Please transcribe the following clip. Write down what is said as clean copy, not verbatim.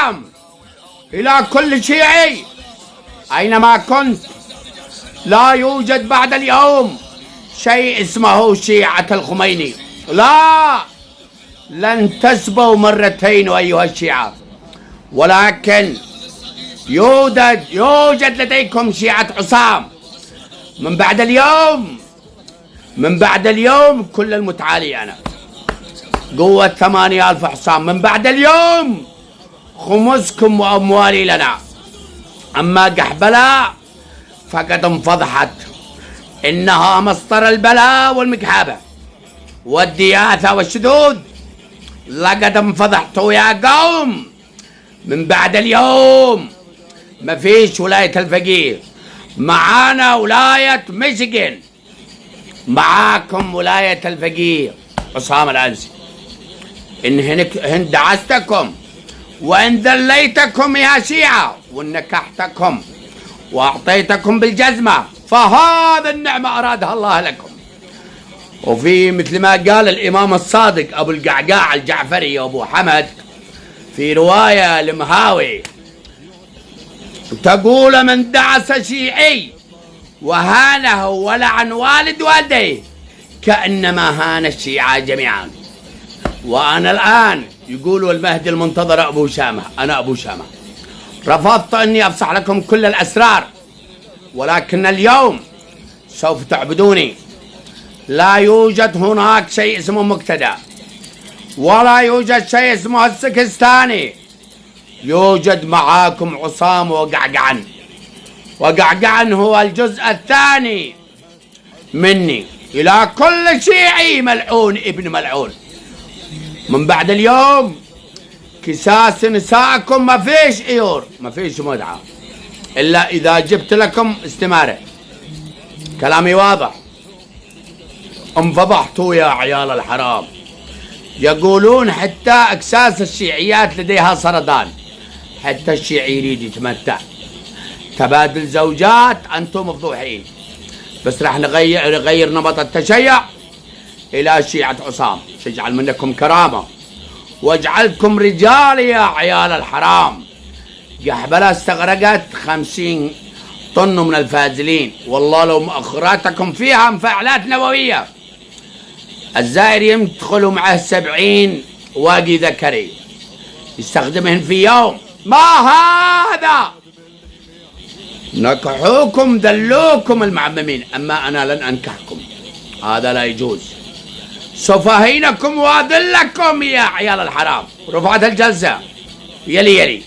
سلام إلى كل شيعي أينما كنت. لا يوجد بعد اليوم شيء اسمه شيعة الخميني. لا، لن تسبوا مرتين أيها الشيعة، ولكن يوجد لديكم شيعة عصام. من بعد اليوم كل المتعالي أنا قوة 8000 حصان. من بعد اليوم خمسكم وأموالي لنا. أما قحبلة فقد انفضحت، إنها مصدر البلاء والمكحبة والدياثة والشذوذ. لقد انفضحتوا يا قوم. من بعد اليوم ما فيش ولاية الفقيه، معانا ولاية ميشيغان، معاكم ولاية الفقيه عصام العنسي. إن دعستكم وإن ذليتكم يا شيعة وإن نكحتكم وأعطيتكم بالجزمة، فهذا النعمة أرادها الله لكم. وفي مثل ما قال الإمام الصادق أبو القعقاع الجعفري وأبو حمد في رواية المهاوي تقول: من دعس شيعي وهانه ولعن والد والديه كأنما هان الشيعة جميعا. وأنا الآن يقولوا المهدي المنتظر أبو شامة، أنا أبو شامة رفضت أني أفصح لكم كل الأسرار، ولكن اليوم سوف تعبدوني. لا يوجد هناك شيء اسمه مقتدى، ولا يوجد شيء اسمه السكستاني. يوجد معاكم عصام وقعقعن، وقعقعن هو الجزء الثاني مني إلى كل شيعي ملعون ابن ملعون. من بعد اليوم كساس نسائكم ما فيش إيور، ما فيش مدعى إلا إذا جبت لكم استمارة. كلامي واضح. انفضحتوا يا عيال الحرام. يقولون حتى أكساس الشيعيات لديها سرطان، حتى الشيعي يريد يتمتع. تبادل زوجات، أنتم مفضوحين. بس راح نغير نمط التشيع إلى شيعة عصام، سيجعل منكم كرامة واجعلكم رجال يا عيال الحرام. قحبلة استغرقت 50 طن من الفازلين، والله لو مؤخراتكم فيها مفاعلات نووية. الزائر يدخلوا معه 70 واقي ذكري يستخدمهن في يوم. ما هذا؟ نكحوكم دلوكم المعممين، أما أنا لن أنكحكم، هذا لا يجوز. سوف أهينكم وأذلكم يا عيال الحرام. رفعت الجلسة. يلي